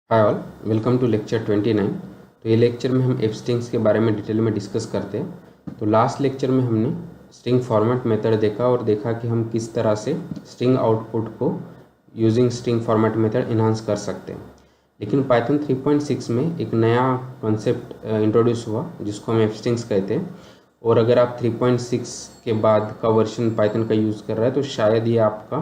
Hi all, welcome to lecture 29। तो ये lecture में हम एफ स्ट्रिंग्स के बारे में डिटेल में डिस्कस करते हैं। तो लास्ट लेक्चर में हमने स्ट्रिंग फॉर्मेट मेथड देखा और देखा कि हम किस तरह से स्ट्रिंग आउटपुट को using string format method enhance कर सकते हैं। लेकिन पाइथन 3.6 में एक नया कॉन्सेप्ट इंट्रोड्यूस हुआ जिसको हम एफ स्ट्रिंग्स कहते हैं। और अगर आप 3.6 के बाद का वर्जन पाइथन का यूज़ कर रहे हैं तो शायद ये आपका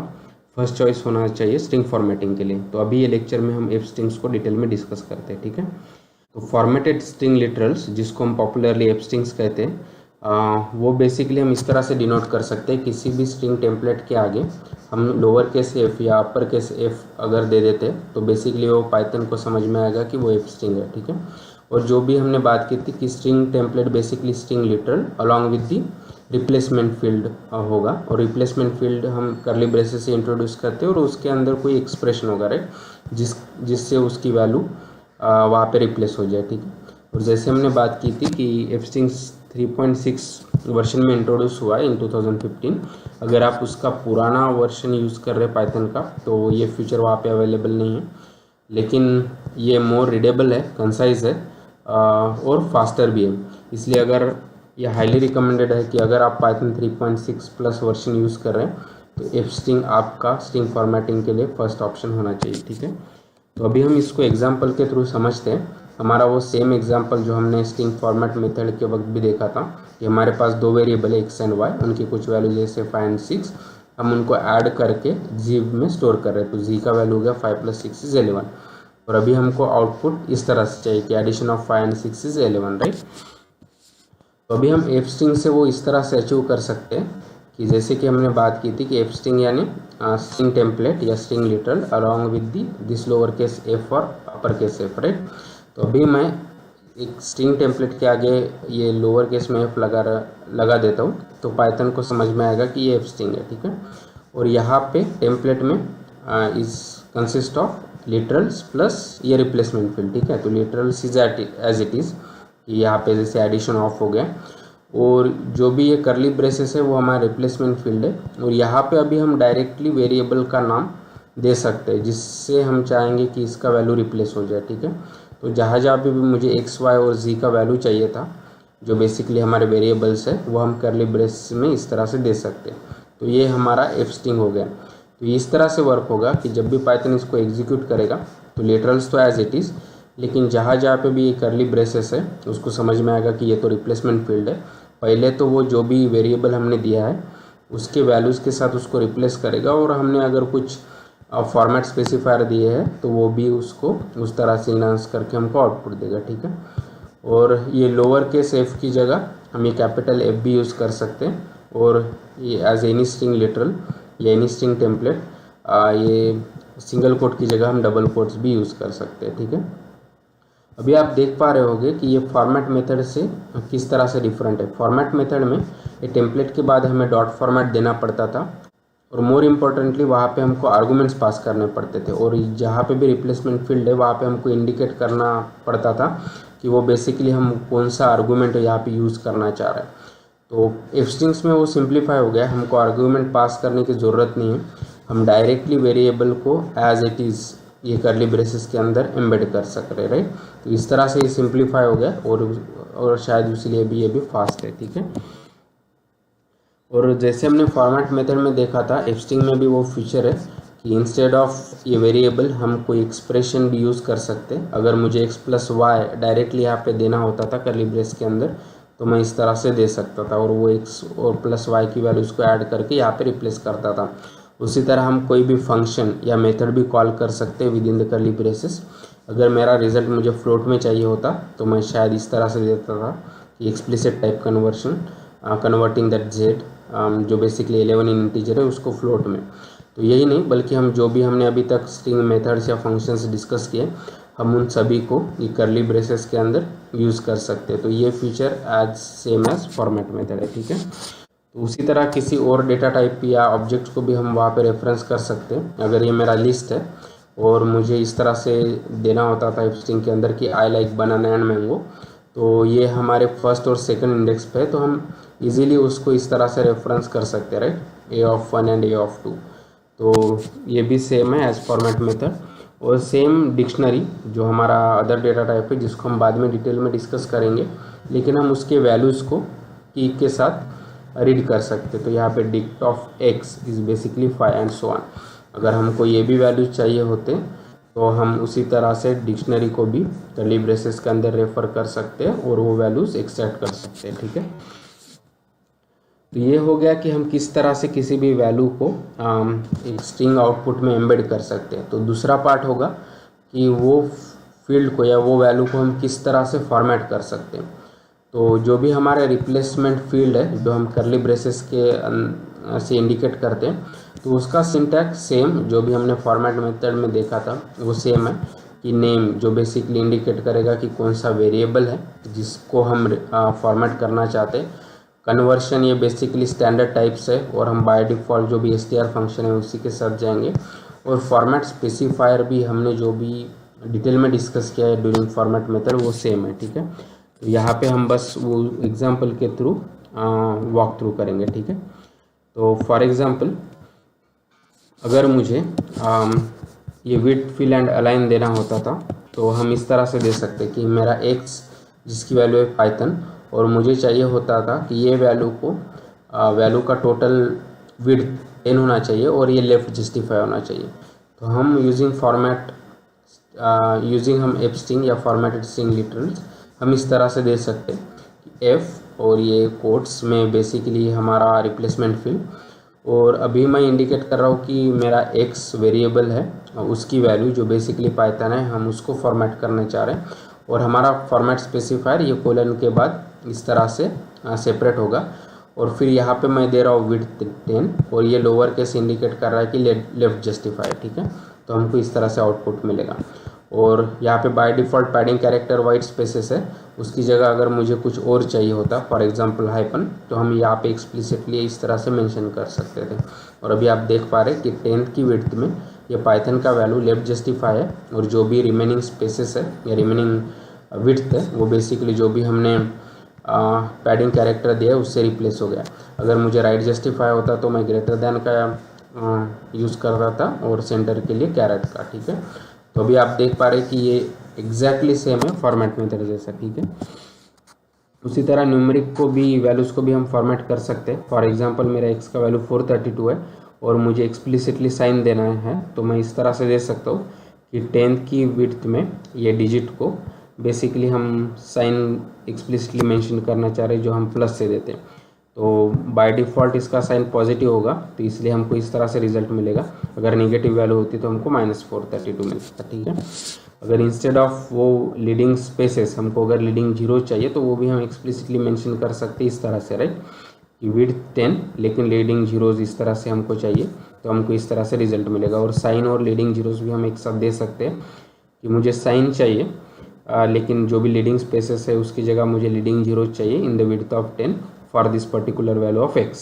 फर्स्ट चॉइस होना चाहिए स्ट्रिंग फॉर्मेटिंग के लिए। तो अभी ये लेक्चर में हम एफ स्ट्रिंग्स को डिटेल में डिस्कस करते हैं, ठीक है। तो फॉर्मेटेड स्ट्रिंग लिटरल्स, जिसको हम पॉपुलरली एफ स्ट्रिंग्स कहते हैं, वो बेसिकली हम इस तरह से डिनोट कर सकते हैं। किसी भी स्ट्रिंग टेम्पलेट के आगे हम लोअर केस एफ या अपर केस एफ अगर दे देते तो बेसिकली वो पाइथन को समझ में आएगा कि वो एफ स्ट्रिंग है, ठीक है। और जो भी हमने बात की थी कि string template basically string literal along with the replacement field होगा। और रिप्लेसमेंट फील्ड हम करली ब्रेसेस से इंट्रोड्यूस करते हैं और उसके अंदर कोई एक्सप्रेशन होगा, राइट, जिससे उसकी वैल्यू वहाँ पे रिप्लेस हो जाए, ठीक है। और जैसे हमने बात की थी कि एफ स्ट्रिंग्स 3.6 वर्जन में इंट्रोड्यूस हुआ है इन 2015। अगर आप उसका पुराना वर्जन यूज़ कर रहे हैं पाइथन का तो ये फीचर वहाँ पे अवेलेबल नहीं है, लेकिन ये मोर रीडेबल है, कंसाइज है और फास्टर भी है। इसलिए अगर ये हाईली रिकमेंडेड है कि अगर आप पाइथन 3.6 प्लस वर्जन यूज़ कर रहे हैं तो एफ स्ट्रिंग आपका स्ट्रिंग फॉर्मेटिंग के लिए फर्स्ट ऑप्शन होना चाहिए, ठीक है। तो अभी हम इसको एग्जांपल के थ्रू समझते हैं। हमारा वो सेम एग्जांपल जो हमने स्ट्रिंग फॉर्मेट मेथड के वक्त भी देखा था कि हमारे पास दो वेरिएबल है एक्स एंड वाई, उनकी कुछ वैल्यू जैसे 5 एंड 6, हम उनको ऐड करके जी में स्टोर कर रहे हैं। तो जी का वैल्यू हो गया 5 + 6 = 11। और अभी हमको आउटपुट इस तरह से चाहिए कि एडिशन ऑफ 5 एंड 6 = 11, राइट। तो अभी हम एफ स्ट्रिंग से वो इस तरह से अचीव कर सकते हैं कि जैसे कि हमने बात की थी कि एफ स्ट्रिंग यानी स्ट्रिंग टेम्पलेट या string literal along with this lower case F और अपर केस एफ, राइट। तो अभी मैं एक स्ट्रिंग टेम्पलेट के आगे ये लोअर केस में एफ लगा देता हूँ तो पाइथन को समझ में आएगा कि ये एफ स्ट्रिंग है, ठीक है। और यहाँ पे टेम्पलेट में is consist of literals plus ये रिप्लेसमेंट फील्ड, ठीक है। तो literals is as it is, यहाँ पे जैसे एडिशन ऑफ हो गया, और जो भी ये करली ब्रेसेस है वो हमारा रिप्लेसमेंट फील्ड है। और यहाँ पे अभी हम डायरेक्टली वेरिएबल का नाम दे सकते हैं जिससे हम चाहेंगे कि इसका वैल्यू रिप्लेस हो जाए, ठीक है। तो जहाँ जहाँ पे भी मुझे एक्स वाई और जी का वैल्यू चाहिए था जो बेसिकली हमारे वेरिएबल्स है वो हम करली ब्रेस में इस तरह से दे सकते हैं। तो ये हमारा एफ स्ट्रिंग हो गया। तो इस तरह से वर्क होगा कि जब भी पाइथन इसको एग्जीक्यूट करेगा तो लिटरल्स तो एज इट इज़, लेकिन जहाँ जहाँ पे भी ये करली ब्रेसेस है उसको समझ में आएगा कि ये तो रिप्लेसमेंट फील्ड है। पहले तो वो जो भी वेरिएबल हमने दिया है उसके वैल्यूज़ के साथ उसको रिप्लेस करेगा, और हमने अगर कुछ फॉर्मेट स्पेसिफायर दिए हैं तो वो भी उसको उस तरह से इनहांस करके हमको आउटपुट देगा, ठीक है। और ये लोअर केस एफ की जगह हम ये कैपिटल एफ भी यूज़ कर सकते हैं, और ये एज एनी स्ट्रिंग लिटरल या एनी स्ट्रिंग टेम्पलेट ये सिंगल कोट की जगह हम डबल कोट्स भी यूज़ कर सकते हैं, ठीक है। अभी आप देख पा रहे होंगे कि ये फॉर्मेट मेथड से किस तरह से डिफरेंट है। फॉर्मेट मेथड में ये टेम्पलेट के बाद हमें डॉट फॉर्मेट देना पड़ता था, और मोर इम्पोर्टेंटली वहाँ पे हमको आर्गूमेंट्स पास करने पड़ते थे, और जहाँ पे भी रिप्लेसमेंट फील्ड है वहाँ पे हमको इंडिकेट करना पड़ता था कि वो बेसिकली हम कौन सा आर्गूमेंट यहाँ पे यूज़ करना चाह रहे हैं। तो एफ स्ट्रिंग्स में वो सिंप्लीफाई हो गया, हमको आर्गूमेंट पास करने की ज़रूरत नहीं है। हम डायरेक्टली वेरिएबल को एज इट इज़ ये करली ब्रेसेस के अंदर एम्बेड कर सक रहे, राइट। तो इस तरह से ये सिंप्लीफाई हो गया, और शायद इसीलिए भी ये भी फास्ट है, ठीक है। और जैसे हमने फॉर्मेट मेथड में देखा था, एफ स्ट्रिंग में भी वो फीचर है कि इंस्टेड ऑफ ये वेरिएबल हम कोई एक्सप्रेशन भी यूज़ कर सकते हैं। अगर मुझे एक्स प्लस वाई डायरेक्टली यहाँ पे देना होता था करली ब्रेस के अंदर तो मैं इस तरह से दे सकता था, और वो एक्स और प्लस वाई की वैल्यूज़ को ऐड करके यहाँ पे रिप्लेस करता था। उसी तरह हम कोई भी फंक्शन या मेथड भी कॉल कर सकते हैं विद इन द करली ब्रेसेस। अगर मेरा रिजल्ट मुझे फ्लोट में चाहिए होता तो मैं शायद इस तरह से देता था कि explicit type conversion converting that Z जो बेसिकली 11 इन इंटीजर है उसको फ्लोट में। तो यही नहीं बल्कि हम जो भी हमने अभी तक स्ट्रिंग मेथड्स या फंक्शंस डिस्कस किए हम उन सभी को ये करली ब्रेसेस के अंदर यूज़ कर सकते हैं। तो ये feature as same as format method है, ठीक है। तो उसी तरह किसी और डेटा टाइप या ऑब्जेक्ट को भी हम वहाँ पे रेफरेंस कर सकते हैं। अगर ये मेरा लिस्ट है और मुझे इस तरह से देना होता था स्ट्रिंग के अंदर कि I like banana and mango, तो ये हमारे फर्स्ट और सेकंड इंडेक्स पे है, तो हम इजीली उसको इस तरह से रेफरेंस कर सकते हैं, right, A of 1 and A of 2। तो ये भी सेम है एज फॉर्मेट मेथड। और सेम डिक्शनरी जो हमारा अदर डेटा टाइप है जिसको हम बाद में डिटेल में डिस्कस करेंगे, लेकिन हम उसके वैल्यूज़ को की के साथ रीड कर सकते। तो यहाँ पे dict of x is basically 5 and so on. अगर हमको ये भी वैल्यूज चाहिए होते तो हम उसी तरह से डिक्शनरी को भी कर्ली ब्रेसेस के अंदर रेफर कर सकते हैं और वो वैल्यूज़ एक्सट्रैक्ट कर सकते हैं। ठीक है, तो ये हो गया कि हम किस तरह से किसी भी वैल्यू को एक स्ट्रिंग आउटपुट में एम्बेड कर सकते हैं। तो दूसरा पार्ट होगा कि वो फील्ड को या वो वैल्यू को हम किस तरह से फॉर्मेट कर सकते हैं। तो जो भी हमारे रिप्लेसमेंट फील्ड है जो हम कर्ली ब्रेसेस के से इंडिकेट करते हैं, तो उसका सिंटैक्स सेम जो भी हमने फॉर्मेट मेथड में देखा था वो सेम है कि नेम जो बेसिकली इंडिकेट करेगा कि कौन सा वेरिएबल है जिसको हम फॉर्मेट करना चाहते हैं। कन्वर्शन ये बेसिकली स्टैंडर्ड टाइप्स है और हम बाय डिफ़ॉल्ट जो भी str फंक्शन है उसी के साथ जाएंगे। और फॉर्मेट स्पेसिफायर भी हमने जो भी डिटेल में डिस्कस किया है ड्यूरिंग फॉर्मेट मेथड वो सेम है। ठीक है, तो यहाँ पे हम बस वो एग्जांपल के थ्रू वॉक थ्रू करेंगे। ठीक है, तो फॉर एग्जांपल अगर मुझे ये विड्थ फिल एंड अलाइन देना होता था तो हम इस तरह से दे सकते कि मेरा एक्स जिसकी वैल्यू है पाइथन और मुझे चाहिए होता था कि ये वैल्यू का टोटल विड्थ 10 होना चाहिए और ये लेफ्ट जस्टिफाई होना चाहिए। तो हम यूजिंग हम एफ स्ट्रिंग या फॉर्मेटेड स्ट्रिंग लिटरल्स हम इस तरह से दे सकते कि एफ और ये कोट्स में बेसिकली हमारा रिप्लेसमेंट फील्ड, और अभी मैं इंडिकेट कर रहा हूँ कि मेरा एक्स वेरिएबल है उसकी वैल्यू जो बेसिकली पाइथन है हम उसको फॉर्मेट करना चाह रहे हैं। और हमारा फॉर्मेट स्पेसिफायर ये कोलन के बाद इस तरह से सेपरेट होगा। और फिर यहाँ पे मैं दे रहा हूँ विड्थ 10 और ये लोअर केस इंडिकेट कर रहा है कि लेफ्ट जस्टिफाई। ठीक है, तो हमको इस तरह से आउटपुट मिलेगा। और यहाँ पे by default padding character white spaces है, उसकी जगह अगर मुझे कुछ और चाहिए होता फॉर एग्जांपल हाइपन, तो हम यहाँ पे एक्सप्लिसिटली इस तरह से मेंशन कर सकते थे। और अभी आप देख पा रहे हैं कि 10th की विड्थ में ये पाइथन का वैल्यू लेफ्ट जस्टिफाई है और जो भी रिमेनिंग स्पेसेस है या रिमेनिंग विड्थ है वो बेसिकली जो भी हमने पैडिंग कैरेक्टर दिया है उससे रिप्लेस हो गया। अगर मुझे राइट जस्टिफाई होता तो मैं ग्रेटर देन का यूज़ कर रहा था और सेंटर के लिए कैरेट का। ठीक है, तो अभी आप देख पा रहे हैं कि ये एग्जैक्टली सेम है फॉर्मेट मेथड जैसा। ठीक है, उसी तरह न्यूमेरिक को भी वैल्यूज़ को भी हम फॉर्मेट कर सकते हैं। फॉर एग्जांपल मेरा x का वैल्यू 432 है और मुझे एक्सप्लिसिटली साइन देना है, तो मैं इस तरह से दे सकता हूँ कि 10th की विड्थ में ये डिजिट को बेसिकली हम साइन एक्सप्लिसिटली मेंशन करना चाह रहे हैं जो हम प्लस से देते हैं। तो बाय डिफ़ॉल्ट इसका साइन पॉजिटिव होगा तो इसलिए हमको इस तरह से रिजल्ट मिलेगा। अगर नेगेटिव वैल्यू होती तो हमको -432 मिलता। ठीक है, अगर इंस्टेड ऑफ वो लीडिंग स्पेसेस हमको अगर लीडिंग जीरो चाहिए तो वो भी हम एक्सप्लिसिटली मेंशन कर सकते हैं इस तरह से, राइट, कि विड्थ 10 लेकिन लीडिंग जीरोज़ इस तरह से हमको चाहिए तो हमको इस तरह से रिजल्ट मिलेगा। और साइन और लीडिंग जीरोज़ भी हम एक साथ दे सकते हैं कि मुझे साइन चाहिए लेकिन जो भी लीडिंग स्पेसेस है उसकी जगह मुझे लीडिंग जीरोज चाहिए in the width of 10 for this particular value of x।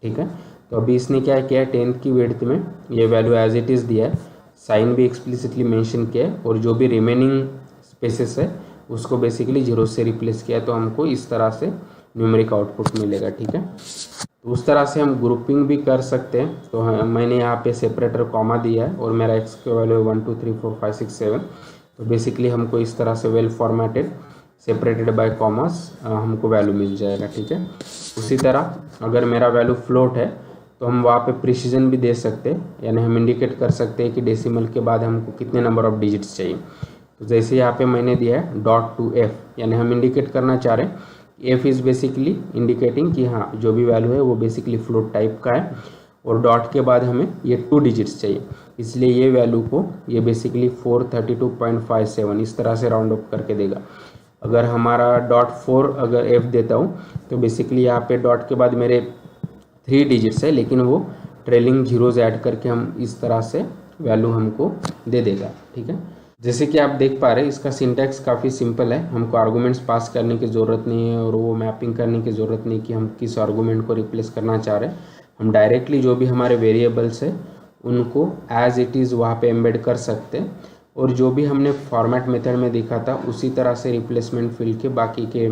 ठीक है, तो अभी इसने क्या किया है 10th की विड्थ में ये वैल्यू एज इट इज़ दिया है, साइन भी एक्सप्लिसिटली मेंशन किया है और जो भी रिमेनिंग स्पेसेस है उसको बेसिकली जीरो से रिप्लेस किया है, तो हमको इस तरह से न्यूमेरिक आउटपुट मिलेगा। ठीक है, तो उस तरह से हम ग्रुपिंग भी कर सकते हैं। तो मैंने यहाँ पे सेपरेटर कॉमा दिया है और मेरा x का वैल्यू 1 2 3 4 5 6 7, तो बेसिकली हमको इस तरह से well formatted separated by commas हमको वैल्यू मिल जाएगा। ठीक है, उसी तरह अगर मेरा वैल्यू फ्लोट है तो हम वहाँ पे प्रिसीजन भी दे सकते हैं, यानी हम इंडिकेट कर सकते हैं कि डेसिमल के बाद हमको कितने नंबर ऑफ डिजिट्स चाहिए। तो जैसे यहाँ पे मैंने दिया है .2f, यानी हम इंडिकेट करना चाह रहे हैं f इज़ बेसिकली इंडिकेटिंग कि हाँ जो भी वैल्यू है वो बेसिकली फ्लोट टाइप का है और डॉट के बाद हमें ये 2 डिजिट्स चाहिए, इसलिए ये वैल्यू को ये बेसिकली 432.57 इस तरह से राउंड अप करके देगा। अगर हमारा .4 अगर f देता हूँ तो बेसिकली यहाँ पे डॉट के बाद मेरे 3 डिजिट्स है लेकिन वो ट्रेलिंग जीरोज ऐड करके हम इस तरह से वैल्यू हमको दे देगा। ठीक है, जैसे कि आप देख पा रहे हैं इसका सिंटैक्स काफ़ी सिंपल है, हमको आर्गूमेंट्स पास करने की ज़रूरत नहीं है और वो मैपिंग करने की ज़रूरत नहीं कि हम किस आर्गूमेंट को रिप्लेस करना चाह रहे हैं। हम डायरेक्टली जो भी हमारे वेरिएबल्स है उनको एज इट इज़ वहाँ पे एम्बेड कर सकते हैं और जो भी हमने फॉर्मेट मेथड में देखा था उसी तरह से रिप्लेसमेंट फील्ड के बाकी के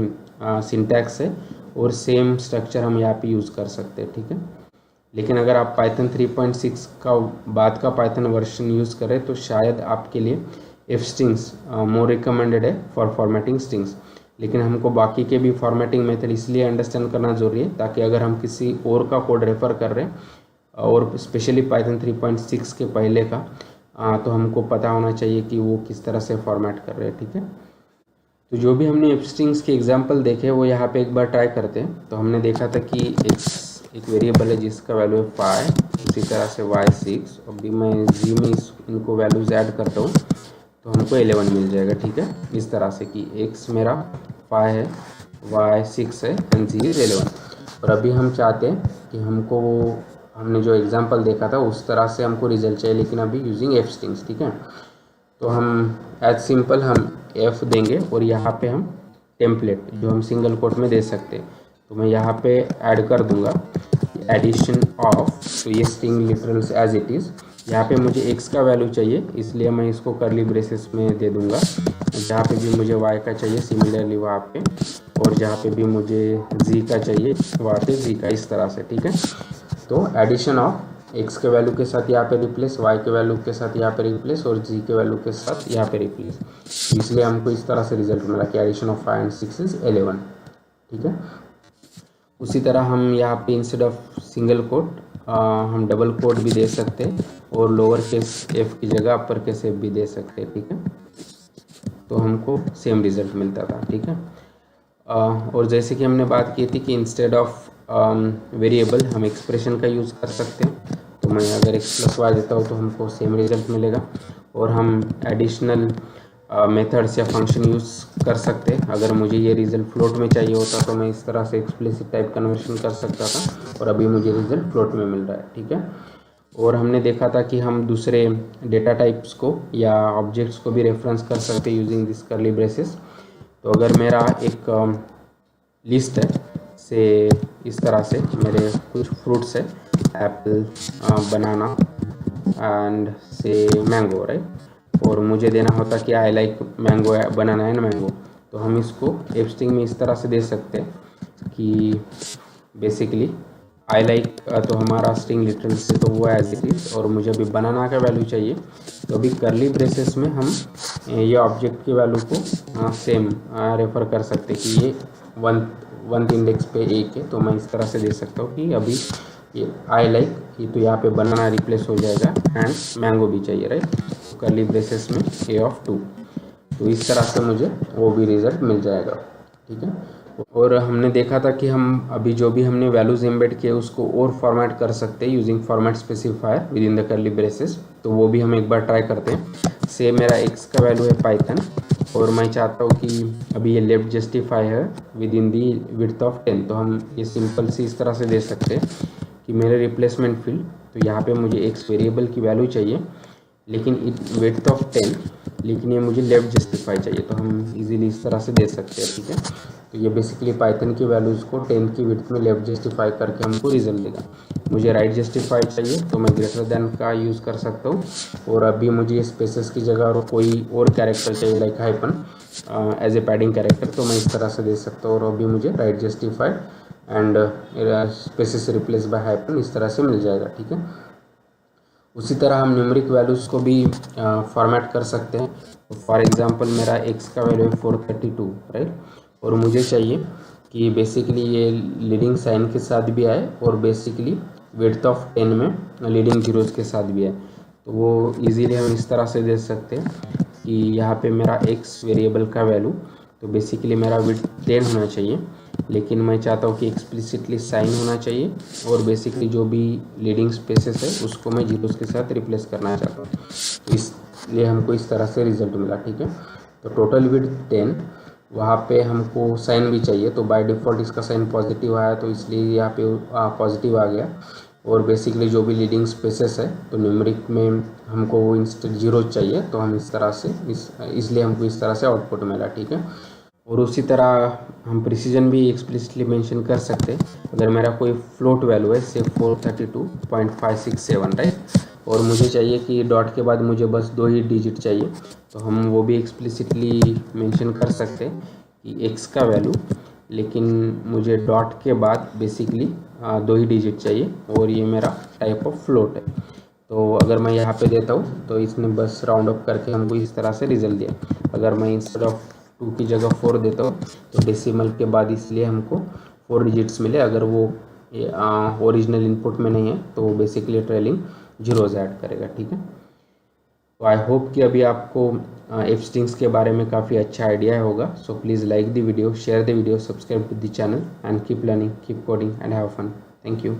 सिंटैक्स है और सेम स्ट्रक्चर हम यहाँ पे यूज़ कर सकते हैं। ठीक है, लेकिन अगर आप पाइथन 3.6 का बाद का पाइथन वर्जन यूज़ करें तो शायद आपके लिए एफ स्ट्रिंग्स मोर रिकमेंडेड है फॉर फॉर्मेटिंग स्ट्रिंग्स। लेकिन हमको बाकी के भी फॉर्मेटिंग मेथड इसलिए अंडरस्टैंड करना ज़रूरी है ताकि अगर हम किसी और का कोड रेफ़र कर रहे हैं और स्पेशली पाइथन 3.6 के पहले का तो हमको पता होना चाहिए कि वो किस तरह से फॉर्मेट कर रहे हैं, ठीक है। तो जो भी हमने एफ स्ट्रिंग्स के एग्जांपल देखे वो यहाँ पे एक बार ट्राई करते हैं। तो हमने देखा था कि एक वेरिएबल है जिसका वैल्यू है 5, उसी तरह से y6, अभी मैं जी में इनको वैल्यूज़ ऐड करता हूँ तो हमको 11 मिल जाएगा, ठीक है। इस तरह से कि x मेरा 5 है, y6 है एंड z इज 11। और अभी हम चाहते हैं कि हमको हमने जो एग्जांपल देखा था उस तरह से हमको रिजल्ट चाहिए, लेकिन अभी यूजिंग एफ स्ट्रिंग्स, ठीक है। तो हम एज सिंपल हम f देंगे और यहाँ पे हम टेम्पलेट जो हम सिंगल कोट में दे सकते हैं, तो मैं यहाँ पे ऐड कर दूंगा एडिशन ऑफ, तो ये string literals as it is. यहाँ पे मुझे x का वैल्यू चाहिए इसलिए मैं इसको करली ब्रेसेस में दे दूंगा। जहाँ पे भी मुझे y का चाहिए सिमिलरली वहाँ पे, और जहाँ पे भी मुझे z का चाहिए वहाँ पे z का, इस तरह से, ठीक है। तो एडिशन ऑफ x के वैल्यू के साथ यहाँ पे रिप्लेस, y के वैल्यू के साथ यहाँ पे रिप्लेस और g के वैल्यू के साथ यहाँ पे रिप्लेस, इसलिए हमको इस तरह से रिजल्ट मिला कि एडिशन ऑफ 5 एंड 6 इज 11, ठीक है। उसी तरह हम यहाँ पे इंस्टेड ऑफ सिंगल कोट हम डबल कोट भी दे सकते हैं और लोअर केस f की जगह अपर केस f भी दे सकते हैं, ठीक है। तो हमको सेम रिजल्ट मिलता था, ठीक है। और जैसे कि हमने बात की थी कि इंस्टेड ऑफ वेरिएबल हम एक्सप्रेशन का यूज़ कर सकते हैं। तो मैं अगर x+y देता हूँ तो हमको सेम रिजल्ट मिलेगा। और हम एडिशनल मेथड्स या फंक्शन यूज़ कर सकते हैं। अगर मुझे ये रिजल्ट फ्लोट में चाहिए होता तो मैं इस तरह से एक्सप्लिसिट टाइप कन्वर्शन कर सकता था और अभी मुझे रिजल्ट फ्लोट में मिल रहा है, ठीक है। और हमने देखा था कि हम दूसरे डेटा टाइप्स को या ऑब्जेक्ट्स को भी रेफरेंस कर सकते हैं यूजिंग दिस करली ब्रेसेस। तो अगर मेरा एक लिस्ट है से इस तरह से मेरे कुछ फ्रूट्स है, एप्पल, बनाना एंड से मैंगो, राइट, और मुझे देना होता कि I like mango, banana and mango, तो हम इसको एफ स्ट्रिंग में इस तरह से दे सकते हैं कि बेसिकली आई लाइक तो हमारा स्ट्रिंग लिटरल से तो वो एज इट इज़, और मुझे अभी बनाना का वैल्यू चाहिए तो अभी करली ब्रेसेस में हम ये ऑब्जेक्ट की वैल्यू को सेम रेफ़र कर सकते कि ये वन इंडेक्स पे एक है, तो मैं इस तरह से दे सकता हूँ कि अभी ये आई लाइक, ये तो यहाँ पे बनाना रिप्लेस हो जाएगा एंड मैंगो भी चाहिए, राइट, करली ब्रेसेस में a(2), तो इस तरह से मुझे वो भी रिजल्ट मिल जाएगा, ठीक है। और हमने देखा था कि हम अभी जो भी हमने वैल्यूज़ एम्बेड किए उसको और फॉर्मेट कर सकते हैं using format specifier with in the करली ब्रेसेस। तो वो भी हम एक बार ट्राई करते हैं। से मेरा x का वैल्यू है पाइथन और मैं चाहता हूँ कि अभी ये लेफ्ट जस्टिफाई है with in the width of 10, तो हम ये सिंपल सी इस तरह से दे सकते हैं कि मेरे रिप्लेसमेंट फील्ड, तो यहाँ पे मुझे x वेरिएबल की वैल्यू चाहिए लेकिन विड्थ ऑफ 10, लेकिन ये मुझे लेफ्ट जस्टिफाई चाहिए, तो हम इजीली इस तरह से दे सकते हैं, ठीक है। तो ये बेसिकली पाइथन की वैल्यूज़ को 10 की विड्थ में लेफ्ट जस्टिफाई करके हमको रिजल्ट देगा। मुझे राइट जस्टिफाई चाहिए तो मैं ग्रेटर देन का यूज़ कर सकता हूँ, और अभी मुझे स्पेसेस की जगह और कोई और कैरेक्टर चाहिए like hyphen as a padding character, तो मैं इस तरह से दे सकता हूँ, और अभी मुझे right justified and spaces replace by hyphen इस तरह से मिल जाएगा, ठीक है। उसी तरह हम न्यूमेरिक वैल्यूज़ को भी फॉर्मेट कर सकते हैं। फॉर एग्जांपल मेरा x का वैल्यू है 432, राइट, और मुझे चाहिए कि बेसिकली ये लीडिंग साइन के साथ भी आए और बेसिकली विड्थ ऑफ 10 में लीडिंग जीरोज़ के साथ भी आए, तो वो इजीली हम इस तरह से दे सकते हैं कि यहाँ पे मेरा x वेरिएबल का वैल्यू, तो बेसिकली मेरा विड्थ 10 होना चाहिए, लेकिन मैं चाहता हूँ कि एक्सप्लिसिटली साइन होना चाहिए और बेसिकली जो भी लीडिंग स्पेसेस है उसको मैं जीरोस के साथ रिप्लेस करना चाहता हूँ, तो इसलिए हमको इस तरह से रिजल्ट मिला, ठीक है। तो टोटल विड्थ 10, वहाँ पे हमको साइन भी चाहिए, तो बाय डिफ़ॉल्ट इसका साइन पॉजिटिव आया तो इसलिए यहाँ पे पॉजिटिव आ गया, और बेसिकली जो भी लीडिंग स्पेसेस है तो न्यूमेरिक में हमको वो इंस्टेंट जीरो चाहिए, तो हम इस तरह से इसलिए हमको इस तरह से आउटपुट मिला, ठीक है। और उसी तरह हम प्रिसीजन भी एक्सप्लिसिटली मेंशन कर सकते हैं। अगर मेरा कोई फ्लोट वैल्यू है से 432.567, राइट, और मुझे चाहिए कि डॉट के बाद मुझे बस 2 ही डिजिट चाहिए, तो हम वो भी एक्सप्लिसिटली मेंशन कर सकते हैं कि x का वैल्यू लेकिन मुझे डॉट के बाद बेसिकली 2 ही डिजिट चाहिए और ये मेरा टाइप ऑफ फ्लोट है। तो अगर मैं यहाँ पे देता हूँ तो इसने बस राउंड अप करके हमको इस तरह से रिजल्ट दिया। अगर मैं इंस्टेड ऑफ 2 की जगह 4 देता हूँ तो डेसिमल के बाद इसलिए हमको 4 डिजिट्स मिले। अगर वो ओरिजिनल इनपुट में नहीं है तो बेसिकली ट्रेलिंग जीरोज ऐड करेगा। ठीक है, तो आई होप कि अभी आपको एफ स्ट्रिंग्स के बारे में काफ़ी अच्छा आइडिया होगा। So please like the video, share the video, subscribe to the channel and keep learning, keep coding and have fun. Thank you.